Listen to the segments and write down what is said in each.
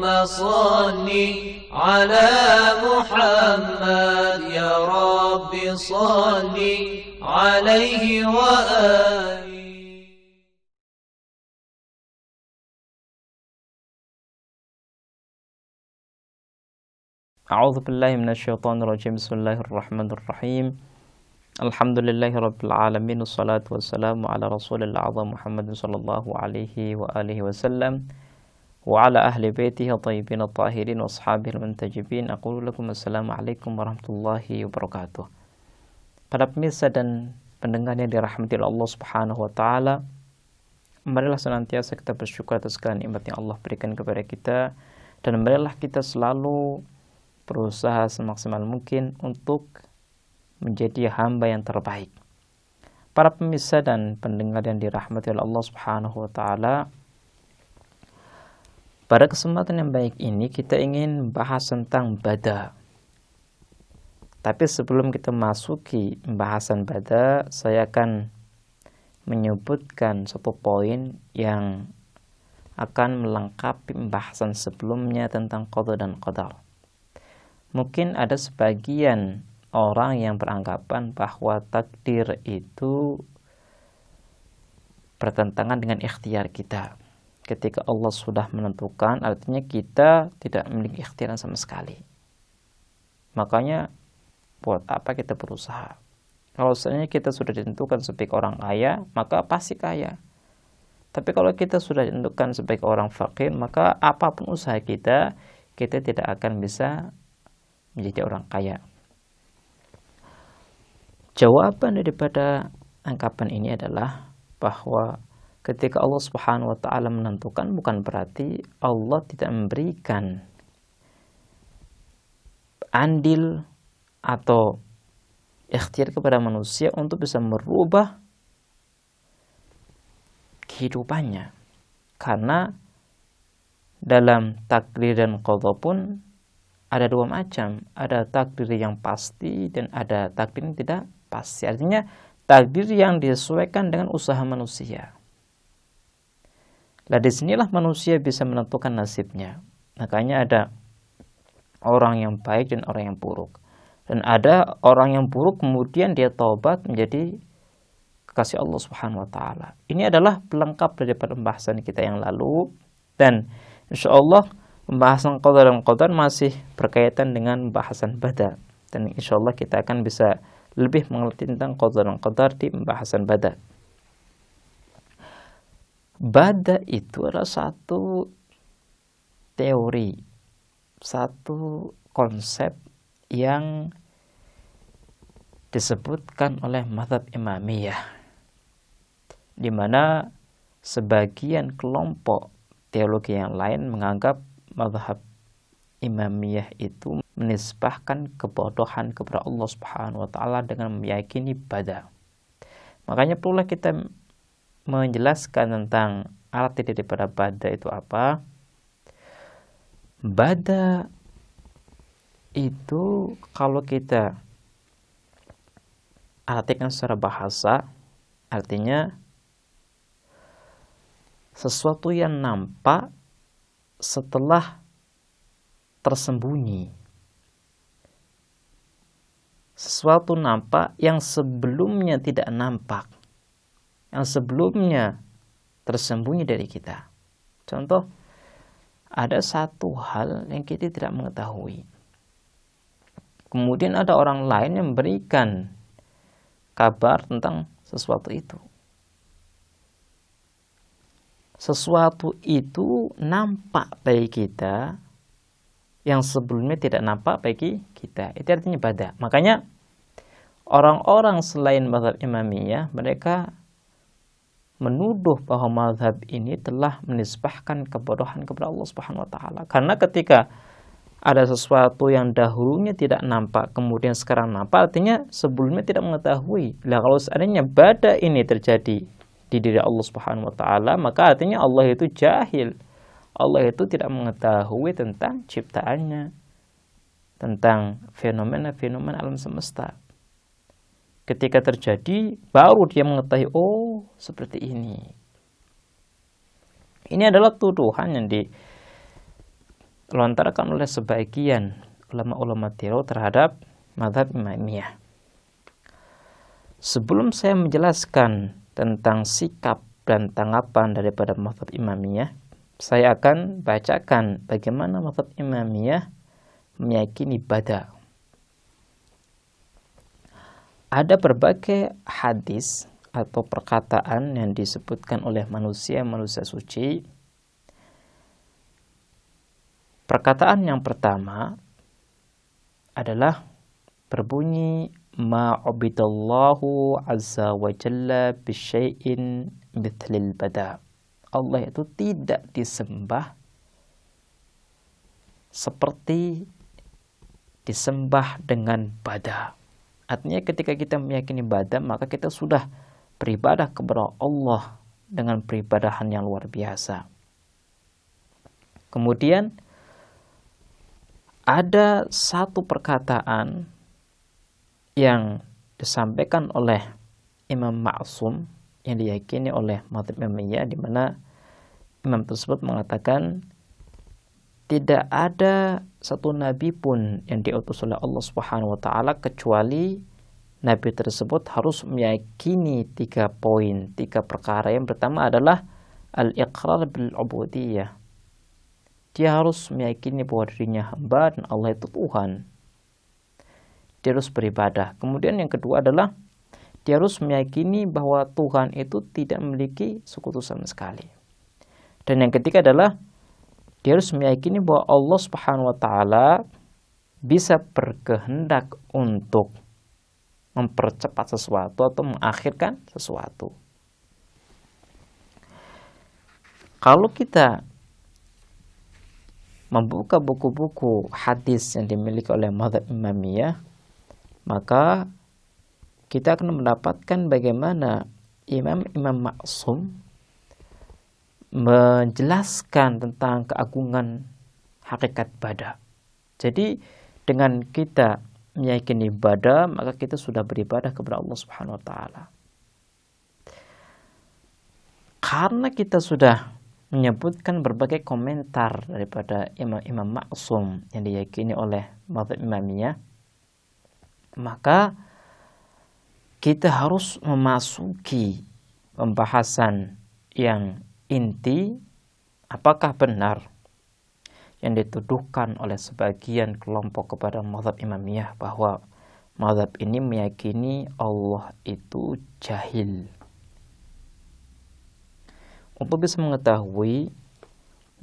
صل على محمد يا رب صل عليه وآله. A'udzu billahi minasyaitonir rajim. Bismillahirrahmanirrahim. Alhamdulillahi rabbil alamin. Wassalatu wassalamu ala Rasulil a'zam Muhammadin sallallahu alaihi wa alihi wasallam wa ala ahli baitihi thayyibin tahirin wa ashabihi muntajibin. Aqulu lakum assalamu alaikum warahmatullahi wabarakatuh. Para pemirsa dan pendengar yang dirahmati Allah Subhanahu wa taala, marilah senantiasa kita bersyukur atas segala nikmat yang Allah berikan kepada kita, dan marilah kita selalu berusaha semaksimal mungkin untuk menjadi hamba yang terbaik. Para pemirsa dan pendengar yang dirahmati oleh Allah Subhanahu wa taala, pada kesempatan yang baik ini kita ingin membahas tentang bada. Tapi sebelum kita masuki pembahasan bada, saya akan menyebutkan satu poin yang akan melengkapi pembahasan sebelumnya tentang qada dan qadar. Mungkin ada sebagian orang yang beranggapan bahwa takdir itu bertentangan dengan ikhtiar kita. Ketika Allah sudah menentukan, artinya kita tidak memiliki ikhtiar sama sekali. Makanya buat apa kita berusaha? Kalau seandainya kita sudah ditentukan sebagai orang kaya, maka pasti kaya. Tapi kalau kita sudah ditentukan sebagai orang fakir, maka apapun usaha kita tidak akan bisa menjadi orang kaya. Jawaban daripada anggapan ini adalah bahwa ketika Allah Subhanahu wa taala menentukan, bukan berarti Allah tidak memberikan andil atau ikhtiar kepada manusia untuk bisa merubah kehidupannya. Karena dalam takdir dan qada pun ada dua macam, ada takdir yang pasti dan ada takdir yang tidak pasti. Artinya takdir yang disesuaikan dengan usaha manusia. Nah, disinilah manusia bisa menentukan nasibnya. Makanya ada orang yang baik dan orang yang buruk. Dan ada orang yang buruk kemudian dia taubat menjadi kekasih Allah Subhanahu wa taala. Ini adalah pelengkap daripada pembahasan kita yang lalu, dan insyaallah pembahasan qada dan qadar masih berkaitan dengan pembahasan bada, dan insyaallah kita akan bisa lebih mengerti tentang qada dan qadar di pembahasan bada. Bada itu adalah satu teori, satu konsep yang disebutkan oleh mazhab Imamiyah, di mana sebagian kelompok teologi yang lain menganggap mazhab Imamiyah itu menisbahkan kebodohan kepada Allah Subhanahu wa taala dengan meyakini bada. Makanya perlulah kita menjelaskan tentang arti daripada bada itu apa. Bada itu kalau kita artikan secara bahasa, artinya sesuatu yang nampak setelah tersembunyi. Sesuatu nampak yang sebelumnya tidak nampak, yang sebelumnya tersembunyi dari kita. Contoh, ada satu hal yang kita tidak mengetahui, kemudian ada orang lain yang memberikan kabar tentang sesuatu itu. Sesuatu itu nampak bagi kita yang sebelumnya tidak nampak bagi kita. Itu artinya bada. Makanya orang-orang selain mazhab Imamiyah, mereka menuduh bahwa mazhab ini telah menisbahkan kebodohan kepada Allah Subhanahu wa taala. Karena ketika ada sesuatu yang dahulunya tidak nampak, kemudian sekarang nampak, artinya sebelumnya tidak mengetahui. Nah, kalau seandainya bada ini terjadi di diri Allah Subhanahu wa taala, maka artinya Allah itu jahil. Allah itu tidak mengetahui tentang ciptaannya, tentang fenomena-fenomena alam semesta. Ketika terjadi, baru dia mengetahui, oh seperti ini. Ini adalah tuduhan yang dilontarkan oleh sebagian ulama-ulama tiru terhadap mazhab Imamiyah. Sebelum saya menjelaskan tentang sikap dan tanggapan daripada mazhab Imamiyah, saya akan bacakan bagaimana mazhab Imamiyah meyakini bada. Ada berbagai hadis atau perkataan yang disebutkan oleh manusia suci. Perkataan yang pertama adalah berbunyi ma'ubidallahu azza wa jalla bisyai'in mithlil bada. Allah itu tidak disembah seperti disembah dengan bada. Artinya ketika kita meyakini bada, maka kita sudah beribadah kepada Allah dengan peribadahan yang luar biasa. Kemudian ada satu perkataan yang disampaikan oleh Imam Ma'sum yang diyakini oleh mazhab Imamiyah, di mana imam tersebut mengatakan tidak ada satu nabi pun yang diutus oleh Allah Subhanahu wa taala kecuali nabi tersebut harus meyakini 3 poin, 3 perkara. Yang pertama adalah al-iqrar bil ubudiyah. Dia harus meyakini bahwa dirinya hamba dan Allah itu Tuhan. Dia harus beribadah. Kemudian yang kedua adalah dia harus meyakini bahwa Tuhan itu tidak memiliki sekutu sama sekali. Dan yang ketiga adalah dia harus meyakini bahwa Allah Subhanahu wa taala bisa berkehendak untuk mempercepat sesuatu atau mengakhirkan sesuatu. Kalau kita membuka buku-buku hadis yang dimiliki oleh mazhab Imamiyah, maka kita akan mendapatkan bagaimana Imam Ma'sum menjelaskan tentang keagungan hakikat bada. Jadi dengan kita meyakini bada, maka kita sudah beribadah kepada Allah Subhanahu wa taala. Karena kita sudah menyebutkan berbagai komentar daripada Imam Ma'sum yang diyakini oleh mazhab Imamiyah, maka kita harus memasuki pembahasan yang inti, apakah benar yang dituduhkan oleh sebagian kelompok kepada mazhab Imamiyah bahwa mazhab ini meyakini Allah itu jahil. Untuk bisa mengetahui,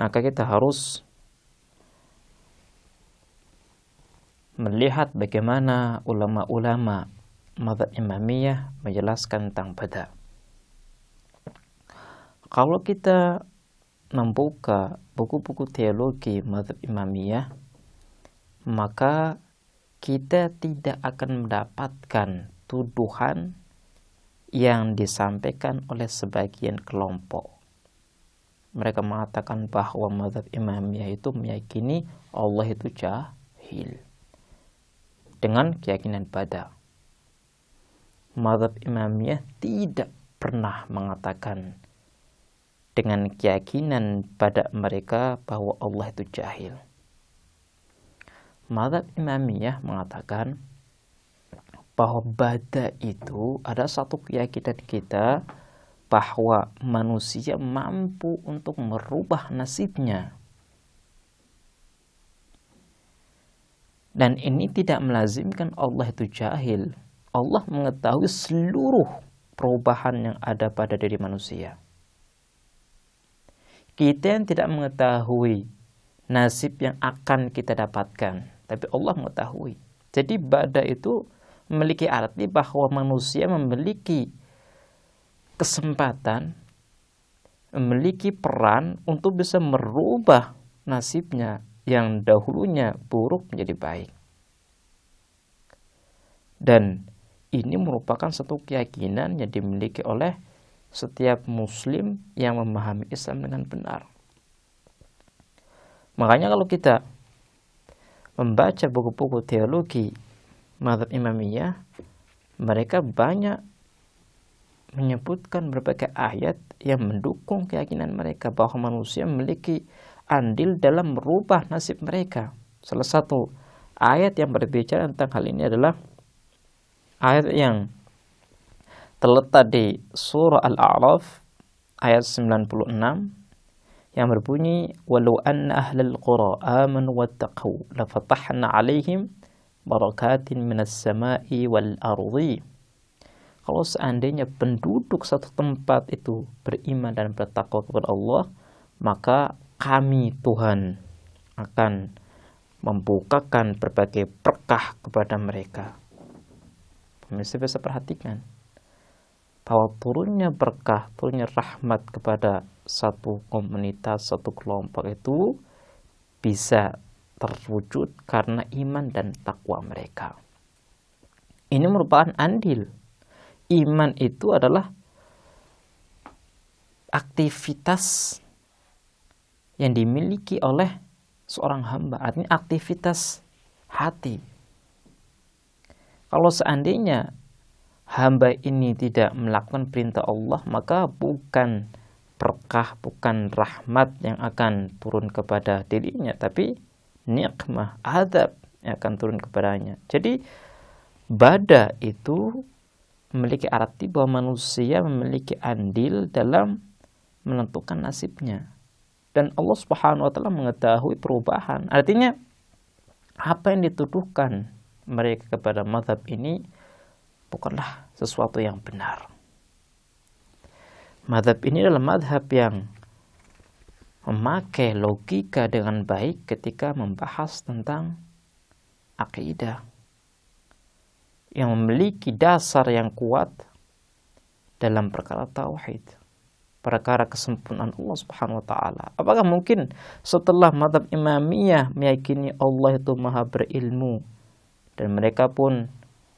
maka kita harus melihat bagaimana ulama-ulama mazhab Imamiyah menjelaskan tentang bada. Kalau kita membuka buku-buku teologi mazhab Imamiyah, maka kita tidak akan mendapatkan tuduhan yang disampaikan oleh sebagian kelompok. Mereka mengatakan bahwa mazhab Imamiyah itu meyakini Allah itu jahil dengan keyakinan bada. Mazhab Imamiyah tidak pernah mengatakan dengan keyakinan pada mereka bahwa Allah itu jahil. Mazhab Imamiyah mengatakan bahwa bada itu ada satu keyakinan kita bahwa manusia mampu untuk merubah nasibnya. Dan ini tidak melazimkan Allah itu jahil. Allah mengetahui seluruh perubahan yang ada pada diri manusia. Kita yang tidak mengetahui nasib yang akan kita dapatkan, tapi Allah mengetahui. Jadi bada itu memiliki arti bahwa manusia memiliki kesempatan, memiliki peran untuk bisa merubah nasibnya yang dahulunya buruk menjadi baik. Dan ini merupakan satu keyakinan yang dimiliki oleh setiap muslim yang memahami Islam dengan benar. Makanya kalau kita membaca buku-buku teologi mazhab Imamiyah, mereka banyak menyebutkan berbagai ayat yang mendukung keyakinan mereka bahwa manusia memiliki andil dalam merubah nasib mereka. Salah satu ayat yang berbicara tentang hal ini adalah ayat yang terletak di surah Al-A'raf ayat 96 yang berbunyi walau anna ahlal qura amanu wattaqu lafatahna 'alaihim barakatin minas sama'i wal ardi. Kalau seandainya penduduk satu tempat itu beriman dan bertakwa kepada Allah, maka kami Tuhan akan membukakan berbagai berkah kepada mereka. Pemirsa bisa perhatikan bahwa turunnya berkah, turunnya rahmat kepada satu komunitas, satu kelompok itu bisa terwujud karena iman dan takwa mereka. Ini merupakan andil. Iman itu adalah aktivitas yang dimiliki oleh seorang hamba, artinya aktivitas hati. Kalau seandainya hamba ini tidak melakukan perintah Allah, maka bukan berkah, bukan rahmat yang akan turun kepada dirinya, tapi nikmah, azab yang akan turun kepadanya. Jadi bada itu memiliki arti bahwa manusia memiliki andil dalam menentukan nasibnya. Dan Allah Subhanahu wa taala mengetahui perubahan. Artinya apa yang dituduhkan mereka kepada mazhab ini bukanlah sesuatu yang benar. Mazhab ini adalah mazhab yang memakai logika dengan baik ketika membahas tentang akidah, yang memiliki dasar yang kuat dalam perkara tauhid, perkara kesempurnaan Allah Subhanahu wa taala. Apakah mungkin setelah mazhab Imamiyah meyakini Allah itu maha berilmu dan mereka pun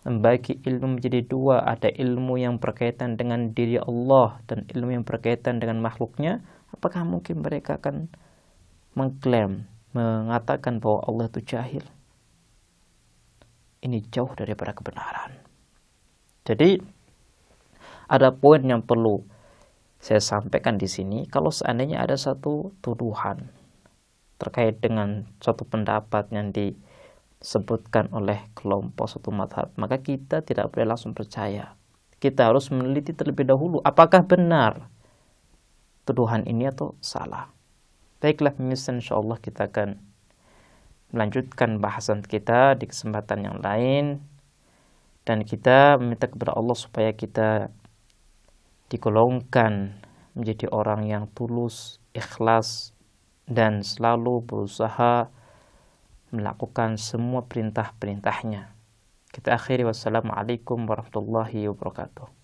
membagi ilmu menjadi dua, ada ilmu yang berkaitan dengan diri Allah dan ilmu yang berkaitan dengan makhluknya, apakah mungkin mereka akan mengklaim, mengatakan bahwa Allah itu jahil? Ini jauh daripada kebenaran. Jadi ada poin yang perlu saya sampaikan di sini. Kalau seandainya ada satu tuduhan terkait dengan suatu pendapat yang disebutkan oleh kelompok suatu mazhab, maka kita tidak boleh langsung percaya. Kita harus meneliti terlebih dahulu apakah benar tuduhan ini atau salah. Baiklah, insyaallah kita akan melanjutkan bahasan kita di kesempatan yang lain, dan kita meminta kepada Allah supaya kita digolongkan menjadi orang yang tulus, ikhlas, dan selalu berusaha melakukan semua perintah-perintahnya. Kita akhiri, wassalamualaikum warahmatullahi wabarakatuh.